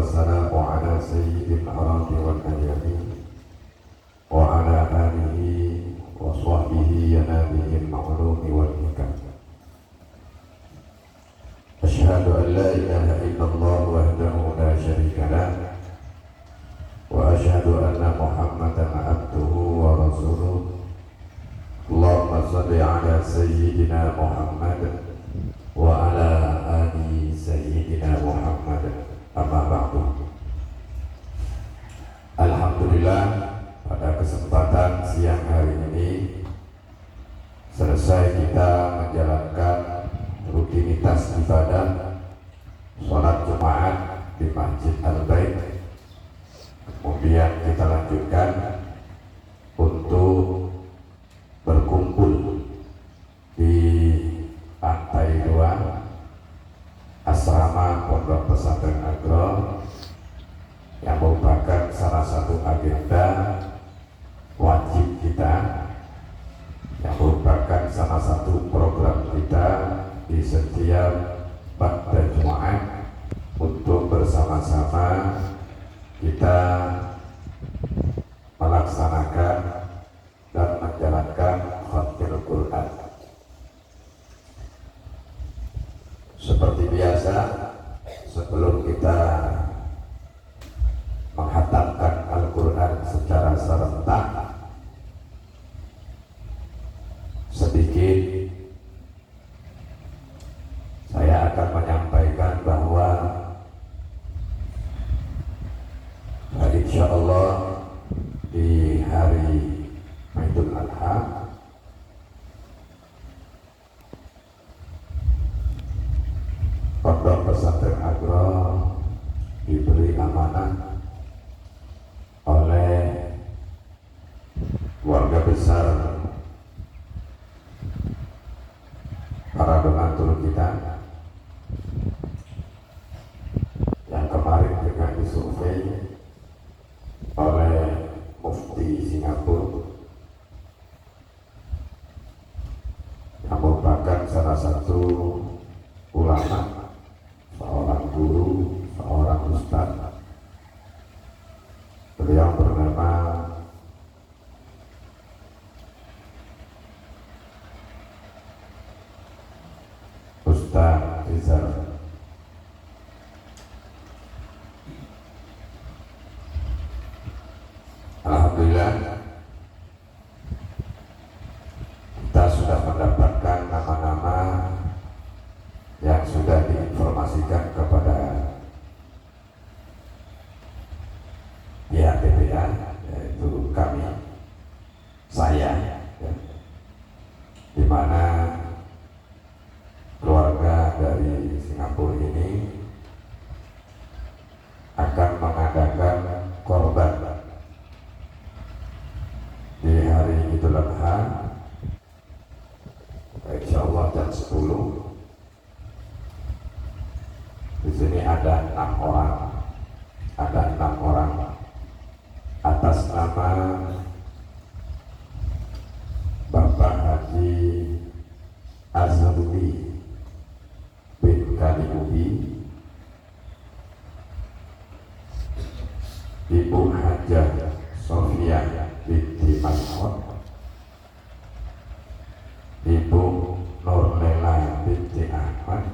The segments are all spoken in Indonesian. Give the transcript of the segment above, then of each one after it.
والسلام على سيد الأعراف والأيام وعلى آله وصحبه ينابه المعلوم والحكم. أشهد أن لا إله إلا الله وحده لا شريك له وأشهد أن محمدا عبده ورسوله. اللهم صل على سيدنا محمد وعلى آل سيدنا محمد. Amma ba'du. Alhamdulillah, pada kesempatan siang hari ini selesai kita menjalankan rutinitas ibadah sholat Jumat di Masjid Al-Bait. Kemudian kita lanjutkan untuk berkumpul di lantai 2 asrama Pondok Pesantren Agro yang merupakan salah satu agenda wajib kita, yang merupakan salah satu program kita di setiap pada Jumat untuk bersama-sama kita melaksanakan dan menjalankan khatmul Quran. Seperti biasa, sebelum kita menghatamkan Al-Quran secara serentak, sedikit saya akan menyampaikan bahwa insya Allah di hari Idul Adha Pondok Pesantren Agro diberi amanah oleh keluarga besar para donatur kita yang kemarin juga disurvei oleh Mufti Singapura yang merupakan salah satu ulama, seorang guru, seorang ustaz. Beliau bernama Ustaz Rizal. Alhamdulillah, kita sudah mendapatkan nama-nama yang sudah diinformasikan kepada pihak PPA, yaitu kami, saya, ya, di mana keluarga dari Singapura ini akan mengadakan korban di hari Idul Adha, insya Allah jam 10. Di sini ada 6 orang atas nama Bapak Haji Azruli bin Kaliubi, Ibu Hajah Sofia binti Manhot, Ibu Nurlela binti Ahmad,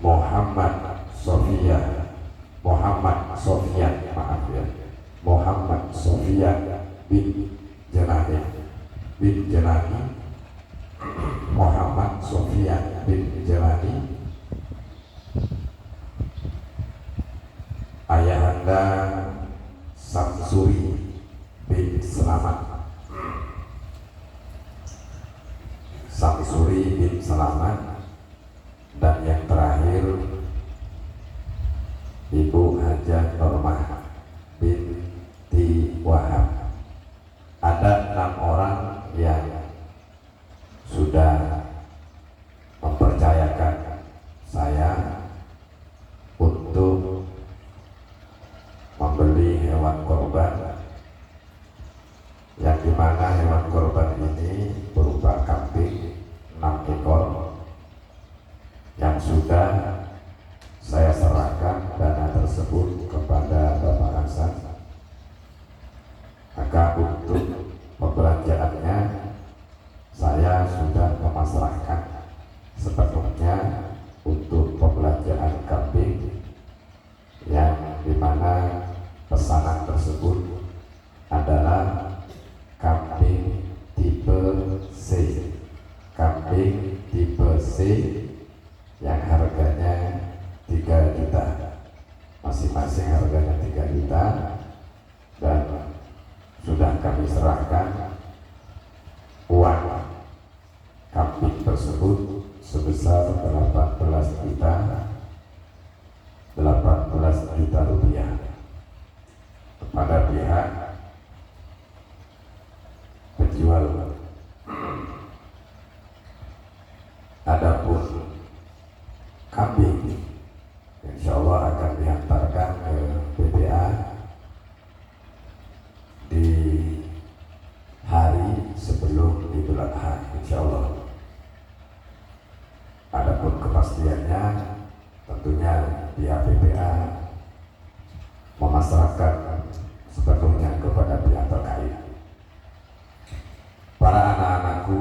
Muhammad Sofia bin Jelani, Muhammad Sofia bin Jelani, Ayahanda Samsuri bin Selamat, dan yang terakhir Ibu Hajah Normah binti Wahab. Ada 6 orang yang sudah mempercayakan saya untuk membeli hewan korban, yang dimana hewan korban ini berupa kambing 6 ekor yang sudah kursi yang harganya 3 juta, masing-masing harganya 3 juta, dan sudah kami serahkan uang kambing tersebut sebesar 18 juta rupiah kepada pihak penjual. Adapun kambing insya Allah akan dihantarkan ke BPA di hari sebelum Idul Adha insya Allah. Adapun kepastiannya tentunya pihak BPA memasrahkan sepenuhnya kepada pihak terkait. Para anak-anakku,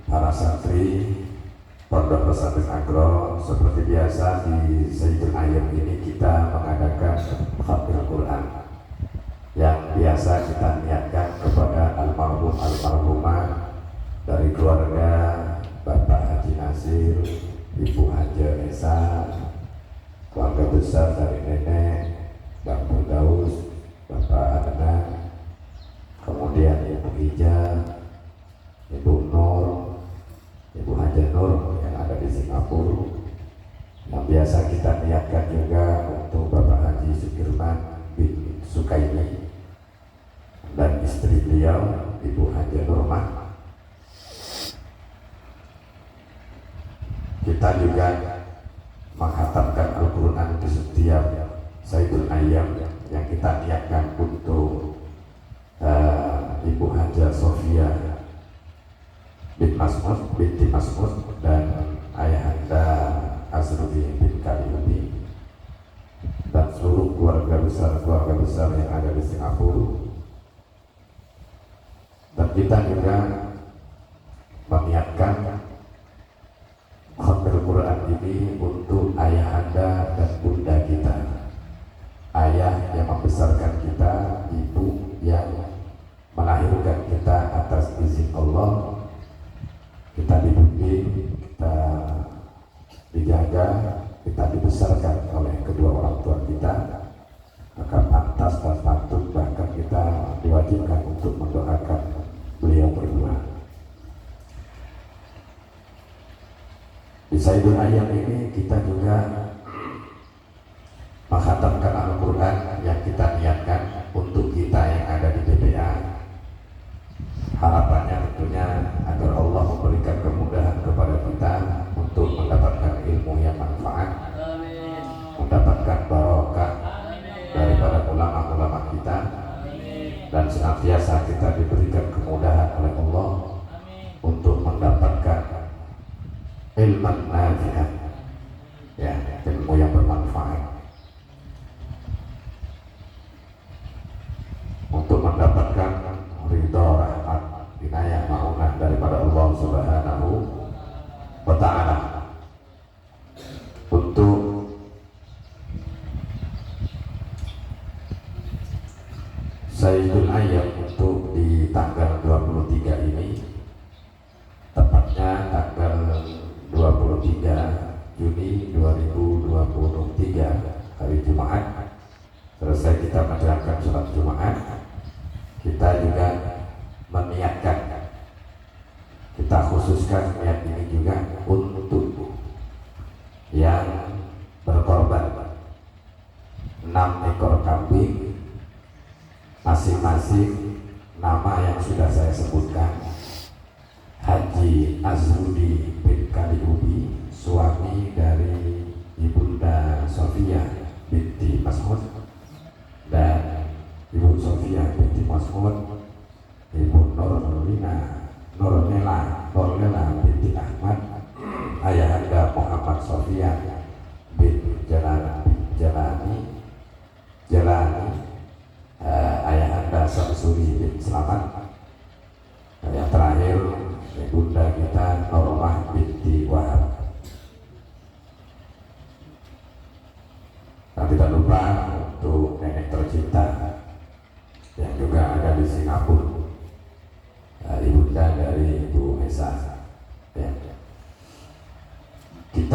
para santri Pondok Pesantren Agro, seperti biasa di Sayyidul Ayyam ini kita mengadakan khatim Quran yang biasa kita niatkan kepada almarhum almarhumah dari keluarga Bapak Haji Nasir, Ibu Haja Esa, keluarga besar dari nenek Bang Daus, Bapak Adnan, kemudian Ibu Ija, Ibu Nur, Ibu Haja Nur yang ada di Singapura. Yang biasa kita niatkan juga untuk Bapak Haji Sukirman bin Sukaini dan istri beliau Ibu Haja Nurmah. Kita juga menghatamkan Al-Quran di setiap Sayyidul Ayyam yang kita niatkan untuk Ibu Haja Sofia binti Masmud dan Ayahanda Azrudi bin Kaliubi dan seluruh keluarga besar yang ada di Singapura. Dan kita juga meniatkan khatim Quran ini untuk ayahanda dan bunda kita, ayah yang membesarkan kita, ibu yang melahirkan kita atas izin Allah. Kita dibimbing, kita dijaga, kita dibesarkan oleh kedua orang tua kita, maka pantas dan patut bahkan kita diwajibkan untuk mendoakan beliau berdua. Di Sayyidul Ayyam ini kita juga menghatamkan Al-Quran yang kita niatkan untuk kita yang ada di BPA. Harapannya tentunya agar Allah memberikan kemudahan kepada kita untuk mendapatkan ilmu yang manfaat, mendapatkan barokah daripada ulama-ulama kita, dan senantiasa kita diberikan kemudahan oleh Allah untuk mendapatkan ilmu nafi'ah, ya, ilmu yang bermanfaat, untuk mendapatkan ridha, rahmat, inayah, ma'unah daripada Allah Subhanahu wa ta'ala. Untuk Sayyidul Ayyam untuk di tanggal 23 ini, tepatnya tanggal 23 Juni 2023 hari Jumat, selesai kita menjalankan sholat Jumat, kita juga meniatkan, kita khususkan niat ini juga untuk yang berkorban 6 ekor kambing, masing-masing nama yang sudah saya sebutkan. Haji Azrudi bin Kaliubi, suami dari Ibunda Sofia binti Mas'ud, dan Ibu Sofia binti Mas'ud, Ibu Nurlela binti Ahmad, Ayahanda Muhammad Sofia bin Jalani, Ayahanda Samsuri bin Selamat, yang terakhir Ibunda kita Nurmah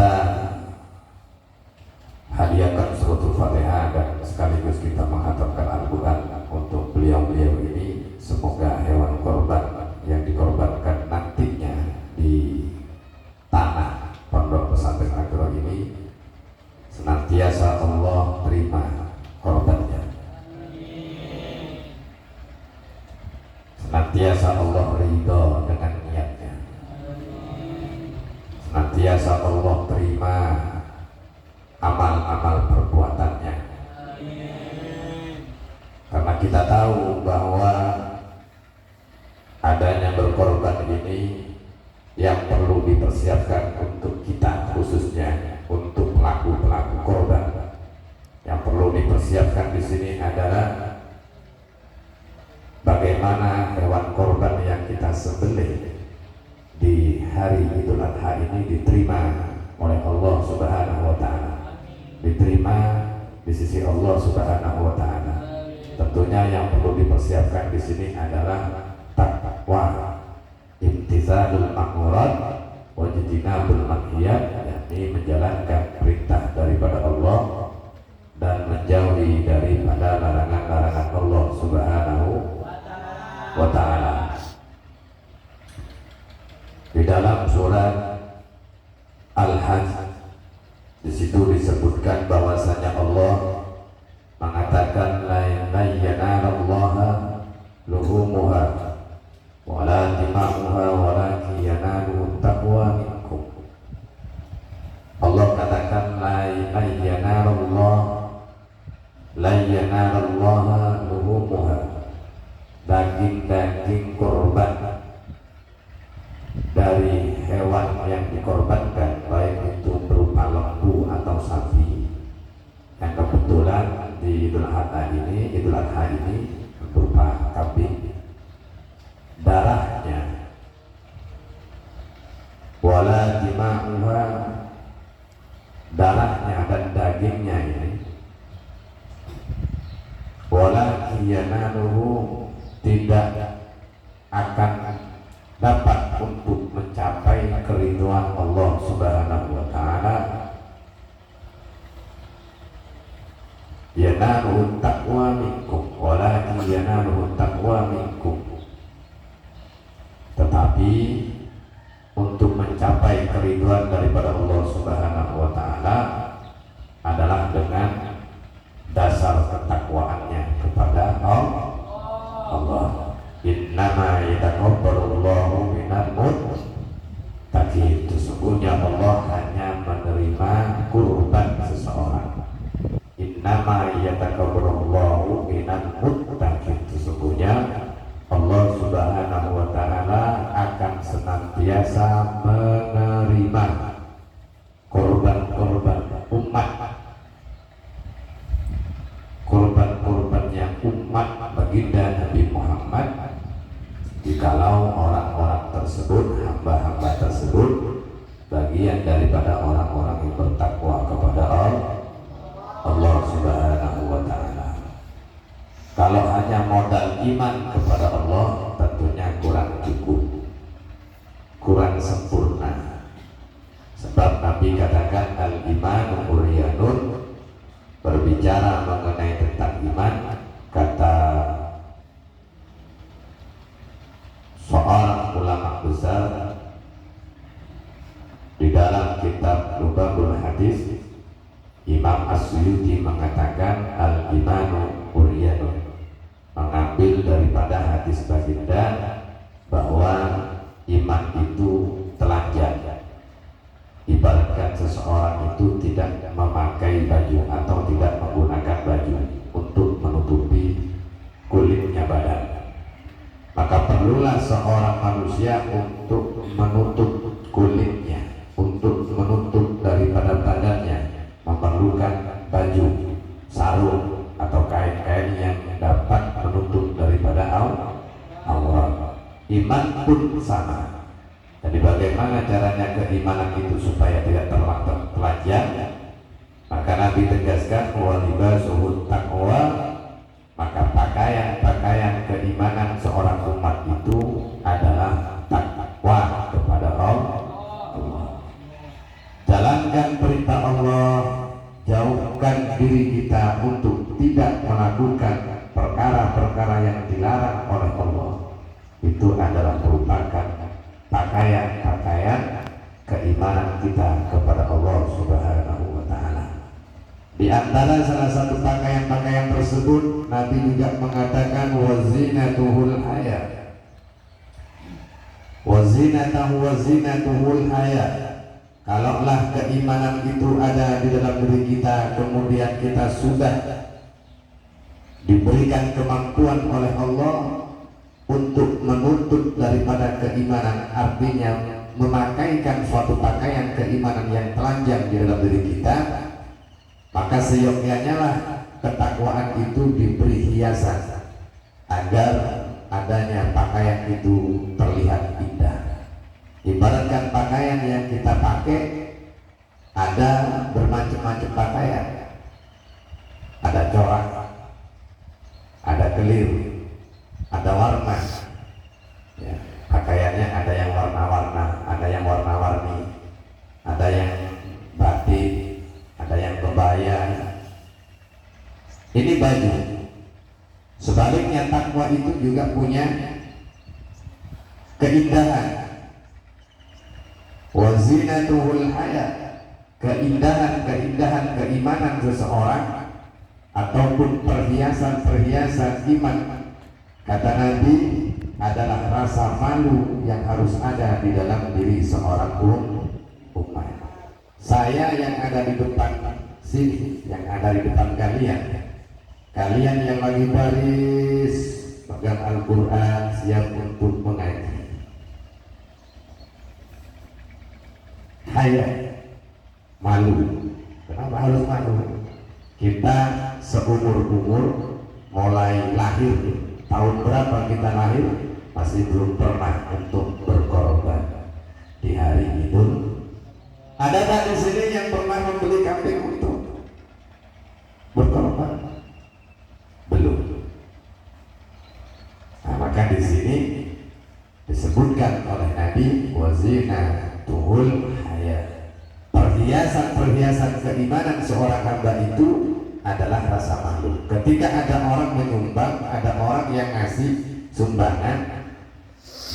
kita hadiahkan suratul Fatihah dan sekaligus kita menghatamkan Al-Quran untuk beliau-beliau ini. Semoga hewan korban yang dikorbankan nantinya di tanah Pondok Pesantren Agro ini senantiasa Allah terima korbannya, senantiasa Allah ridho dengan niatnya, senantiasa Allah terima amal-amal perbuatannya. Karena kita tahu bahwa adanya berkorban ini yang perlu dipersiapkan untuk kita, khususnya untuk pelaku-pelaku korban. Yang perlu dipersiapkan di sini adalah bagaimana hewan korban yang kita sembelih di hari Idul Adha ini diterima oleh Allah Subhanahu wa Ta'ala, diterima di sisi Allah Subhanahu wa Ta'ala. Tentunya yang perlu dipersiapkan di sini adalah takwa, imtizalul ma'murat, wajtinabul manhiyat, yakni menjalankan perintah daripada Allah dan menjauhi daripada larangan-larangan Allah Subhanahu wa Ta'ala. Di dalam surat Al-Hajj di situ disebutkan bahwasanya Allah mengatakan la yanalallaha luhumuha wala dima'uha walakin yanaluhu taqwa minkum. Allah katakan la yanalallaha luhumuha, daging-daging korban dari hewan yang dikorbankan, baik itu berupa lembu atau sapi, yang kebetulan di Idul Adha ini berupa kambing, darahnya wala dima'uha, darahnya dan dagingnya ini wala yanaluhu, tidak akan dapat untuk mencapai keriduan Allah Subhanahu wa Ta'ala. Yanaluhu taqwa minkum walakin yanaluhu taqwa minkum. Tetapi untuk mencapai keriduan daripada Allah Subhanahu wa Ta'ala adalah dengan dasar ketakwaannya kepada Allah. Innama yataqabbalullahu minal muttaqin. Sesungguhnya Allah hanya menerima kurban seseorang. Innama yataqabbalullahu minal muttaqin. Sesungguhnya Allah Subhanahu wa Ta'ala akan senantiasa menerima korban-korban umat, korban-korbannya umat baginda Nabi Muhammad, jikalau orang-orang tersebut, hamba-hamba tersebut, bagian daripada orang-orang yang bertakwa kepada Allah Subhanahu wa Ta'ala. Kalau hanya modal iman kepada Allah, tentunya kurang cukup, kurang sempurna. Sebab Nabi katakan al-imanu muryanun, berbicara mengenai tentang iman, kata seorang ulama besar di dalam kitab Lubabul Hadis, Imam As-Suyuti mengatakan al-imanu muryanun, mengambil daripada hadis baginda bahwa iman itu telanjang. Ibaratkan seseorang itu tidak memakai baju atau tidak menggunakan baju untuk menutupi kulitnya badan, maka perlulah seorang manusia untuk menutup kulitnya, untuk menutup daripada badannya, memerlukan baju, sarung atau kain-kain yang dapat menutup daripada aurat. Iman pun sama. Jadi bagaimana caranya keimanan itu supaya tidak telanjang? Maka Nabi tegaskan wa libasuhut taqwa, maka pakaian keimanan seorang umat itu adalah takwa kepada Allah. Jalan amalkan perintah Allah, jauhkan diri kita untuk tidak melakukan perkara-perkara yang dilarang oleh Allah. Itu adalah merupakan pakaian-pakaian keimanan kita kepada Allah Subhanahu wa Ta'ala. Di antara salah satu pakaian-pakaian tersebut, Nabi juga mengatakan wazinatuhul haya. Wazinatuhul haya. Kalaulah keimanan itu ada di dalam diri kita, kemudian kita sudah diberikan kemampuan oleh Allah untuk menuntut daripada keimanan, artinya memakaikan suatu pakaian keimanan yang telanjang di dalam diri kita, maka seyogyanya lah ketakwaan itu diberi hiasan agar adanya pakaian itu terlihat indah. Ibaratkan pakaian yang kita pakai, ada bermacam-macam pakaian, ada corak, ada kelir, ada warna ya, pakaiannya ada yang warna-warna, ada yang warna-warni, ada yang batik, ada yang kebaya. Ini baju. Sebaliknya takwa itu juga punya keindahan. Wazinatuhul haya, keindahan keimanan seseorang ataupun perhiasan iman, kata Nabi, adalah rasa malu yang harus ada di dalam diri seorang umat. Saya yang ada di depan sini, yang ada di depan kalian yang lagi baris pegang Al-Quran, siap untuk mengaji. Haya, malu. Kenapa harus malu? Kita seumur-umur mulai lahir, tahun berapa kita lahir, masih belum pernah untuk berkorban di hari Idul. Ada tak di sini yang pernah membeli kambing untuk berkorban? Belum. Nah, maka di sini disebutkan oleh Nabi wazinatuhul haya. Perhiasan keimanan seorang hamba itu adalah rasa malu. Ketika ada orang menyumbang, ada orang yang ngasih sumbangan,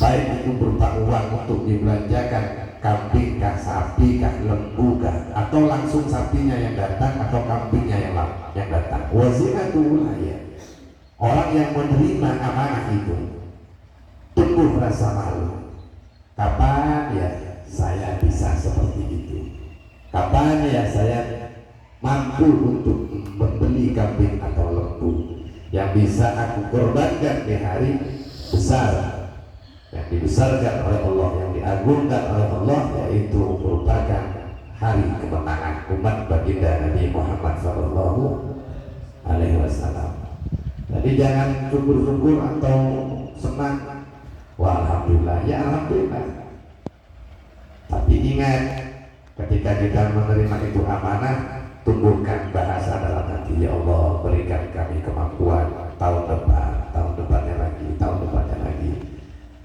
baik itu berupa uang untuk dibelanjakan, kambing kah, sapi kah, lembu kah, atau langsung sapinya yang datang atau kambingnya yang datang. Wazinatuhul haya. Orang yang menerima amanah itu tumbuh rasa malu. Kapan ya saya bisa seperti itu? Kapan ya saya mampu untuk membeli kambing atau lembu yang bisa aku korbankan di hari besar, yang dibesarkan oleh Allah, yang diagungkan oleh Allah, yaitu merupakan hari kemenangan umat baginda Nabi Muhammad SAW. Jadi jangan syukur-syukur atau senang, wah alhamdulillah, ya alhamdulillah. Tapi ingat, ketika kita menerima itu amanah, tumbuhkan bahasa dalam hati, ya Allah berikan kami kemampuan tahun depannya lagi,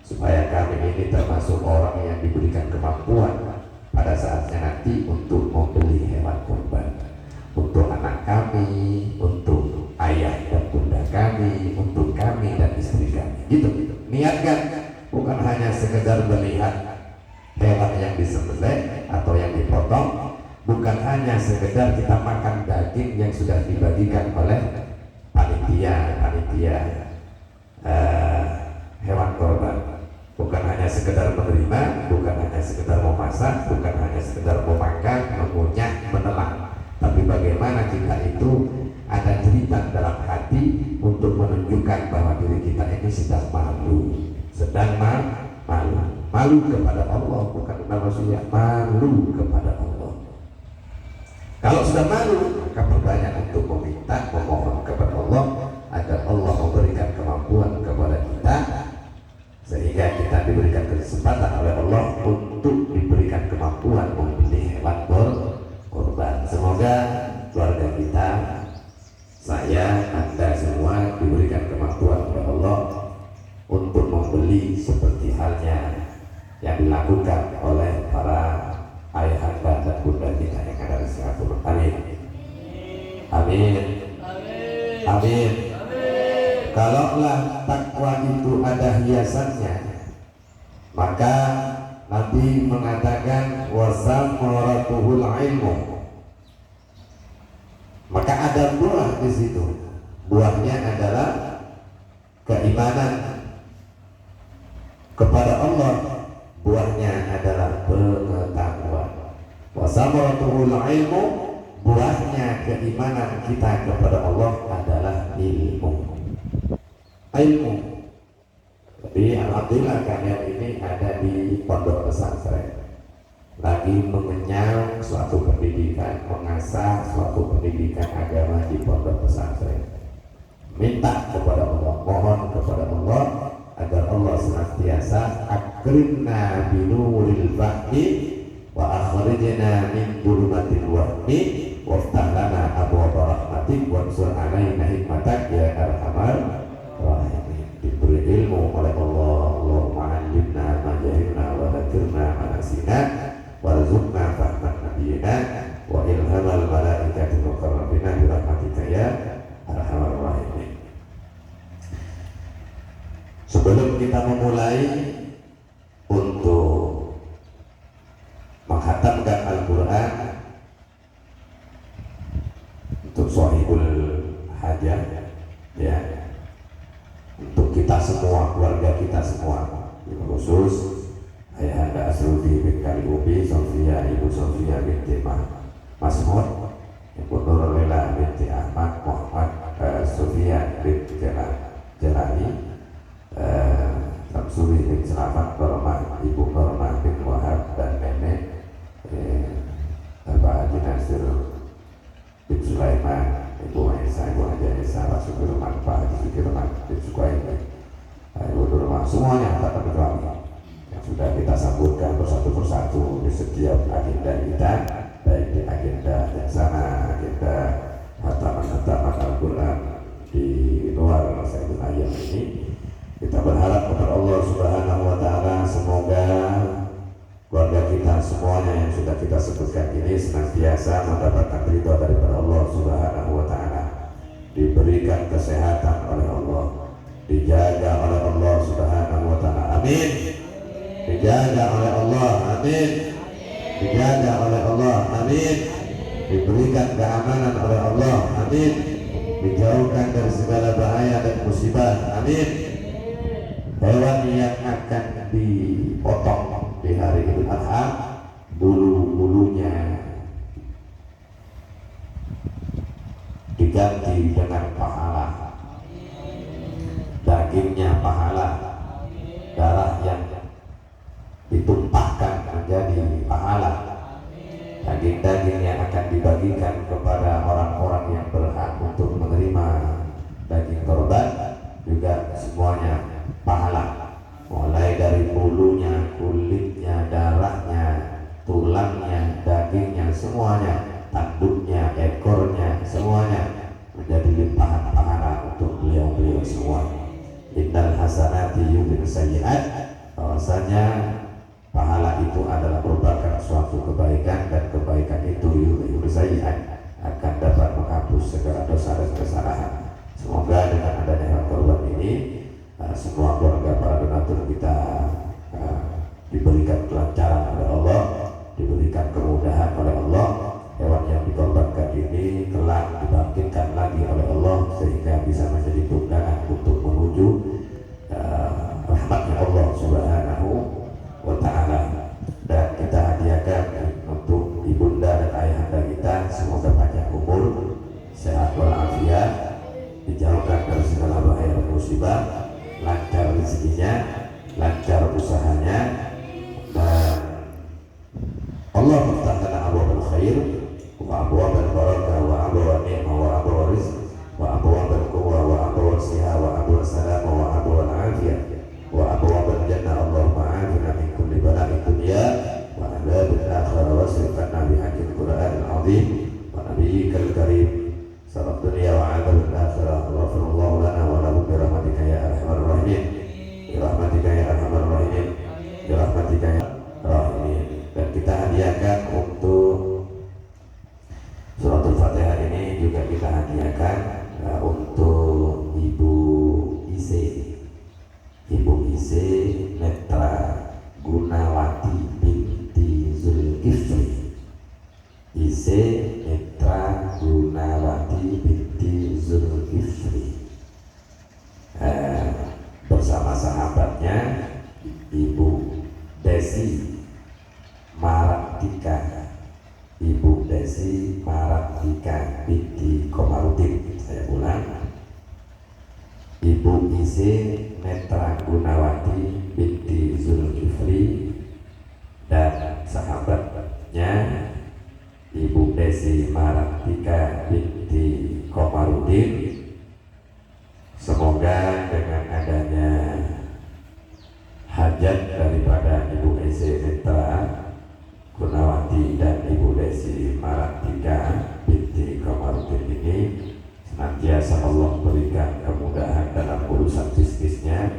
supaya kami ini termasuk orang yang diberikan kemampuan pada saatnya nanti untuk membeli hewan kurban untuk anak kami, untuk ayah dan bunda kami, untuk kami dan istri kami. Gitu. Niatkan, bukan hanya sekedar melihat hewan yang disembelih atau yang dipotong, bukan hanya sekedar kita makan daging yang sudah dibagikan oleh panitia hewan korban. Bukan hanya sekedar menerima, bukan hanya sekedar memasak, bukan hanya sekedar memakan, mengunyah, menelan, tapi bagaimana kita itu ada cerita dalam hati untuk menunjukkan bahwa diri kita ini sedang malu kepada Allah, bukan kepada manusia, malu kepada Allah. Kalau sudah malu, maka perbanyak untuk meminta, memohon kepada Allah agar Allah memberikan kemampuan kepada kita, sehingga kita diberikan kesempatan oleh Allah untuk diberikan kemampuan membeli hewan kurban. Semoga keluarga kita, saya, Anda semua diberikan kemampuan oleh Allah untuk membeli seperti halnya yang dilakukan oleh para ayah dan bunda kita. Amin. Amin. Kalaulah takwa itu ada hiasannya, maka Nabi mengatakan wasammaratuhul ilmu. Maka ada buah di situ. Buahnya adalah keimanan kepada Allah. Buahnya adalah pengetahuan. Wasammaratuhul ilmu, buahnya keimanan kita kepada Allah adalah ilmu. Ilmu. Jadi alhamdulillah kalian ini ada di pondok pesantren, lagi mengenyam suatu pendidikan, mengasah suatu pendidikan agama di pondok pesantren. Minta kepada Allah, mohon kepada Allah agar Allah senantiasa akrimna binuril fahmi wa akhrijna min dhulumatil wahmi waftah lana abwaaba rahmatik wansur alaina hikmatak ya arhamar rahimin. Diberi ilmu oleh Allah. Allahumma 'allimna ma jahilna wa dzakirna ma nasina warzuqna fahman nabiyina wa ilhamal malaikati muqarrabina bi rahmatika ya arhamar rahimin. Sebelum kita memulai untuk menghatamkan Al-Quran untuk Shahihul Hajah, ya, untuk kita semua, keluarga kita semua, khusus Ayahanda Asrudi bin Kaliubi, Sofia, Ibu Sofia binti Masmud, Ibu Nurlela binti Ahmad, Muhammad Sofia binti Jelani, Samsuri bin Selamat, Norma, Ibu Norma bin Wahab, dan nenek Bapak Haji Nasir bin Sulaiman, Ibu Aisyah, Ibu Haji Aisyah, Pak Sukirman, Pak Haji Sukirman bin Sukaini, Ibu Norma, semuanya tak terkecuali yang sudah kita sambutkan persatu-persatu di setiap agenda kita, baik di agenda yang sana, agenda hataman Al-Quran di luar Sayyidul Ayam ini. Kita berharap kepada Allah Subhanahu wa Ta'ala, semoga keluarga kita semuanya yang sudah kita sebutkan ini senantiasa mendapatkan ridha daripada Allah Subhanahu wa Ta'ala, diberikan kesehatan oleh Allah, dijaga oleh Allah Subhanahu wa Ta'ala, amin. Dijaga oleh Allah, amin. Dijaga oleh Allah, amin. Diberikan keamanan oleh Allah, amin. Dijauhkan dari segala bahaya dan musibah, amin. Hewan yang akan dipotong di hari Idul Adha, bulu-bulunya diganti dengan pahala, dagingnya pahala, darah yang ditumpahkan menjadi pahala, daging-daging yang akan dibagikan kepada orang-orang yang berhak untuk menerima daging korban juga semuanya pahala, mulai dari bulunya, kulitnya, darahnya, tulangnya, dagingnya, semuanya, tanduknya, ekornya, semuanya menjadi limpahan pahala untuk beliau-beliau semua. Innal hasanati yudhibun sayyi'at, bahwasanya pahala itu adalah merupakan suatu kebaikan, dan kebaikan itu yudhibun sayyi'at akan dapat menghapus segala dosa dan kesalahan. Semoga dengan adanya hewan korban ini semua keluarga para donatur kita diberikan kelancaran oleh Allah, diberikan kemudahan oleh Allah. Hewan yang dikorbankan ini kelak dibangkitkan lagi oleh Allah sehingga bisa menjadi tunggangan untuk menuju rahmatnya Allah Subhanahu wa Ta'ala. Dan kita hadiahkan untuk ibunda dan ayahanda kita, semoga panjang umur, sehat walafiat, dijauhkan dari segala bahaya dan musibah, lancar rezekinya, lancar usahanya, dan Allah menciptakan abwaabul khair wa abwaabul barakah wa abwaabul ni'mah wa abwaabul rizq wa abwaabul quwwah wa abwaabul siha wa abwaabul salam wa abwaabul afiyah wa abwaabul jannah. Allahumma afina min kulli bala'id dunya wa adzabil akhirah wasrifna bi haqqil Qur'anil azim wa nabiyyikal karim saraf dunya wa adzabil akhirah. Ghafirallahu lana wa lahum bi rahmatika ya arhamar rahimin, bi rahmatika ya arhamar rahimin, bi rahmatika ya rahimin. Dan kita hadiahkan untuk suratul Fatihah ini juga kita hadiahkan Desi Maratika binti Komarudin. Saya ulang, Ibu Isin Netra Gunawati binti Zulkifli dan sahabatnya Ibu Desi Maratika binti Komarudin. Semoga dengan adanya hajat daripada Ibu Ese Netra Gunawati dan Ibu Desi Maratika binti Komarudin ini senantiasa Allah berikan kemudahan dalam urusan bisnisnya,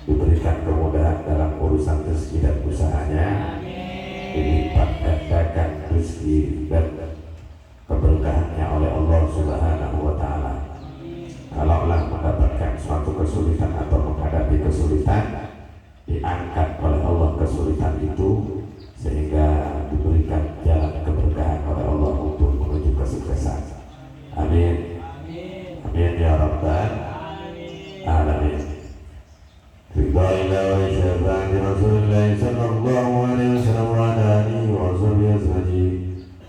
diberikan kemudahan dalam urusan rezeki dan usahanya, dilipat gandakan rezeki dan keberkahannya oleh Allah Subhanahu wa Ta'ala. Kalaulah mendapatkan suatu kesulitan atau menghadapi kesulitan, diangkat oleh Allah kesulitan itu sehingga diberikan jalan keberkahan oleh Allah untuk menuju kesuksesan. Amin. Amin ya rabbal alamin. Ridailah wa syafaati Rasulullah sallallahu alaihi wasallam wa ala alihi wa sahbihi ajma'in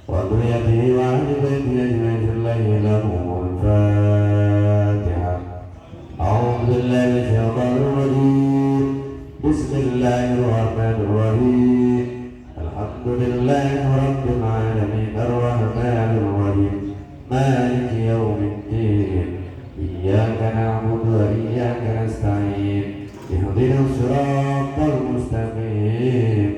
wa dhurriyyatihi wa ahli baitihi ajma'in lillahi lahumul Fatiha. A'udzu billahi minasyaitonir rajim. Bismillahirrahmanirrahim. Alhamdulillahi rabbil alamin arrahmanir rahim maliki yaumiddin iyyaka na'budu wa iyyaka nasta'in ihdinas siratal mustaqim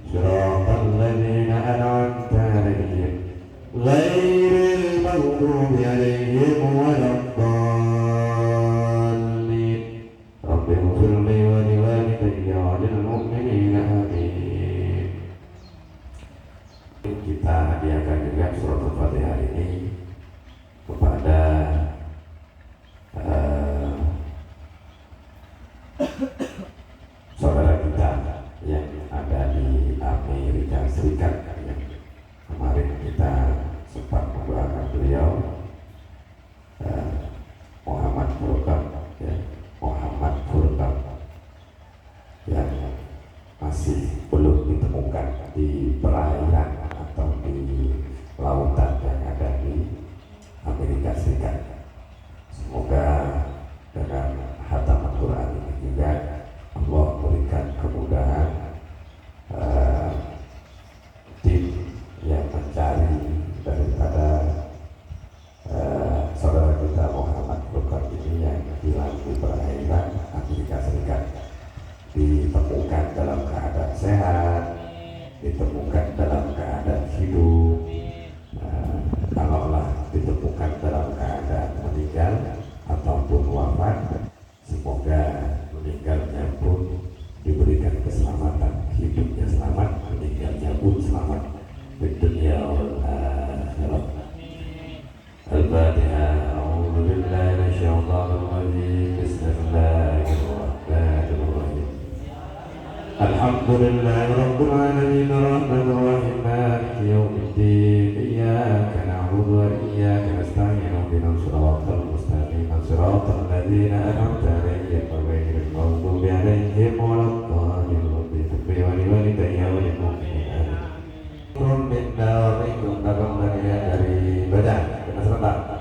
siratal ladzina an'amta 'alaihim ghairil maghdubi 'alaihim waladdallin. Rabbi ighfir li wa liwalidayya wa lil mu'minina amin. Kita hadiahkan juga surat Al-Fatihah ini kepada saudara kita yang ada di Amerika Serikat, yang kemarin kita sempat mendoakan beliau, Muhammad Furqan, ya, Muhammad Furqan yang masih belum ditemukan di perairan atau di lautan yang ada di Amerika Serikat. Semoga dengan hatam Al-Quran ini juga Allah berikan kemudahan tim yang mencari daripada saudara kita Muhammad Furqan ini yang hilang di perairan Amerika Serikat, ditemukan dalam keadaan sehat, ditemukan dalam keadaan hidup. Kalaulah ditemukan dalam keadaan meninggal ataupun wafat, semoga meninggalnya pun diberikan keselamatan, hidupnya selamat, meninggalnya pun selamat di dunia wal akhirat. Al-Fatihah. A'udzu billahi minasyaitonir rajim. Bismillahirrahmanirrahim. Alhamdulillahi rabbil alamin arrahmanir rahim maliki yaumiddin iyyaka na'budu wa iyyaka nasta'in ihdinas siratal mustaqim siratal ladzina an'amta 'alaihim ghairil maghdubi 'alaihim waladdallin. Rabbi ighfir li wa liwalidayya wa lil mu'minina amin. Minna wa minkum taqabbal dari badan kita serentak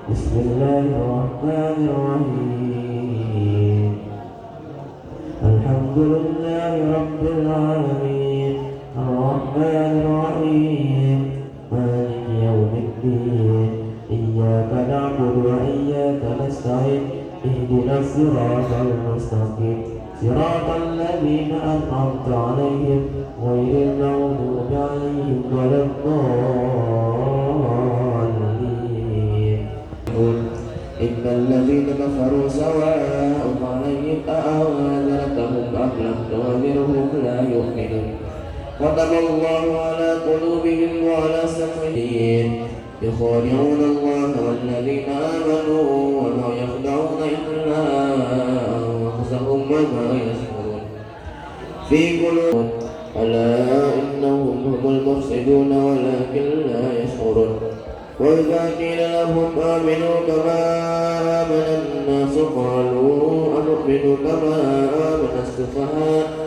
Bismillahirrahmanirrahim. Alhamdulillahi rabbil alamin arrahmanir rahim maliki yaumiddin iyyaka na'budu wa iyyaka nasta'in ihdinas siratal mustaqim siratal ladzina an'amta 'alaihim ghairil maghdubi 'alaihim waladdallin. Innal ladzina kafaru sawa'un 'alaihim a'anzartahum am lam tunzirhum la yu'minun. Khatamallahu 'ala qulubihim wa 'ala sam'ihim يخادعون الله والذين آمنوا وما يخدعون إلا أنفسهم وما يشعرون في قلوبهم ألا إنهم هم المفسدون ولكن لا يشعرون وإذا قيل لهم آمنوا كما آمن الناس قالوا أنؤمن كما آمن السفهاء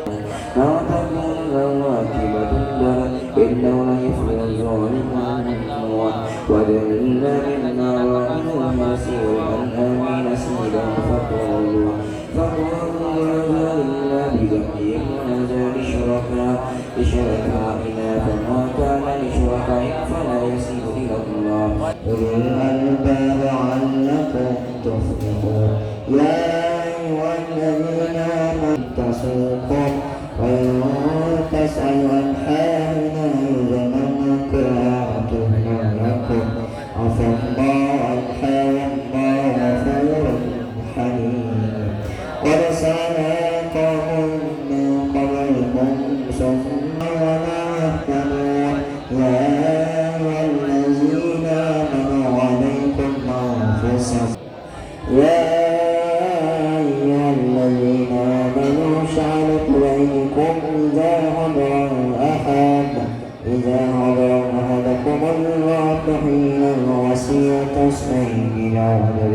ما تكون لهم عاقبة الدار إنه لا يفلح الظالمون وجعلنا منا ومن الناس والأنعام نسيبا فقالوا هذا إلا بذنبهم وهذا لشركائنا فما كان لشركائهم فلا يصير إلى الله أولي الألباب لعلكم تفلحون يا أيها الذين آمنوا تصوكم وإن تسألوا عن حالنا يذنبنا كراهة لكم عفى الله عنها والله غفور حليم قد سألكم من قبلكم ثم ولا يهتدون يا أيها الذين آمنوا عليكم أنفسكم يا أيها الذين آمنوا شعلت بينكم إذا حضر أحدكم الموت حين الوصية اثنين لعذر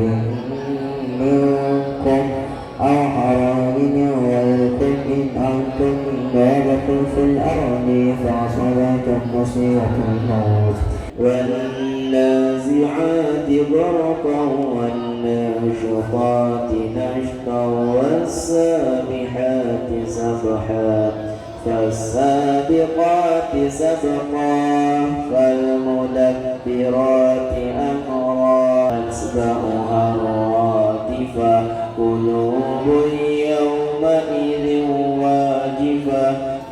منكم أو حرام ولكم إن أنتم ضربتم في الأرض فأصابتكم مصيبة الموت والنازعات غرقا والناشطات نشطا والسابحات سبحا فالسابقات سبقا فالمدبرات أمرا أتبعها رادفا قلوب يومئذ واجفة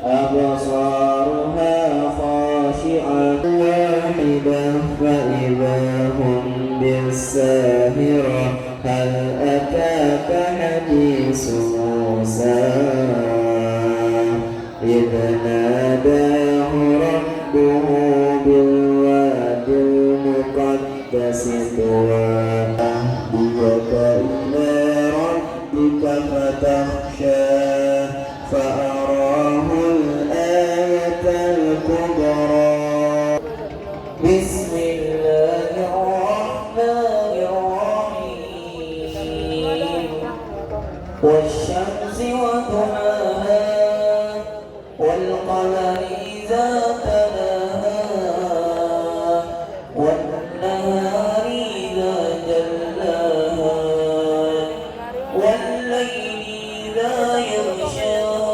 أبصارها خاشعة واحدة فإذا هم بالساهرة هل أتاك حديث موسى إذ ناداه ربه بالواد المقدس طوى أهديك إلى ربك فتخشى فأراه الآية الكبرى بسم الله الرحمن الرحيم والشمس وضحاها والقمر إذا تلاها والنهار إذا جلاها والليل إذا يغشاها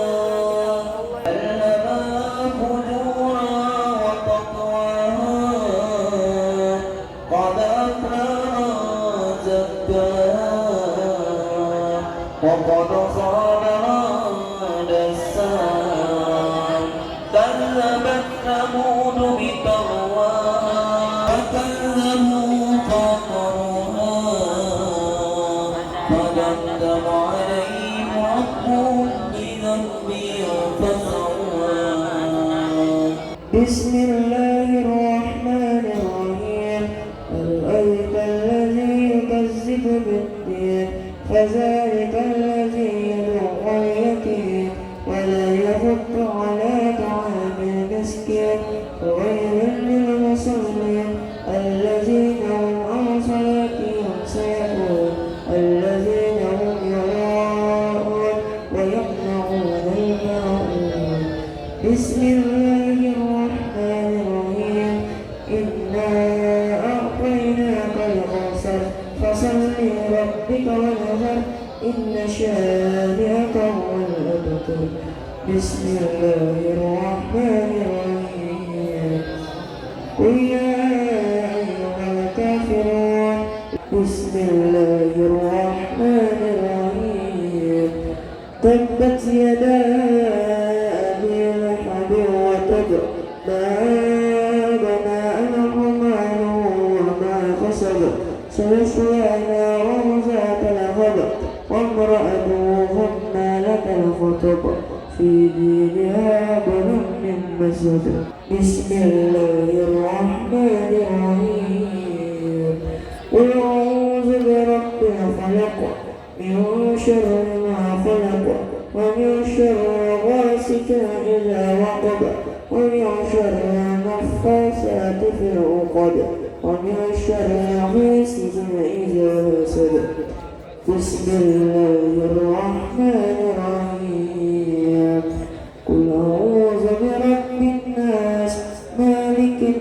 ألهمها فجورها وتقواها قد أفلح من زكاها وقد خاب من دساها كذبت ثمود بطغواها وكذبوا فقرها فدمدم عليهم ربهم بذنبهم فسواها بسم الله الرحمن الرحيم أرأيت الذي يكذب بالدين فذلك الذي يدعو اليتيم ولا يحض على طعام المسكين وويل للمصلين الذين هم عن صلاتهم ساهون الذين هم يراءون ويمنعون الماعون بسم الله الرحمن الرحيم إنا أعطيناك الكوثر فصل لربك وانحر إن شانئك هو الأبتر بسم الله الرحمن الرحيم قل يا أيها الكافرون بسم الله الرحمن الرحيم تبت يدا أبي لهب وتب ما أغنى عنه ماله وما كسب سيصلى نارا ذات لهب وامرأته حمالة الحطب في جيدها حبل من مسد بسم الله الرحمن الرحيم قل أعوذ برب الفلق من شر ما خلق ومن شر غاسق إذا وقب ومن شر النفاثات في العقد ومن شر حاسد إذا حسد بسم الله الرحمن الرحيم قل أعوذ برب الناس مالك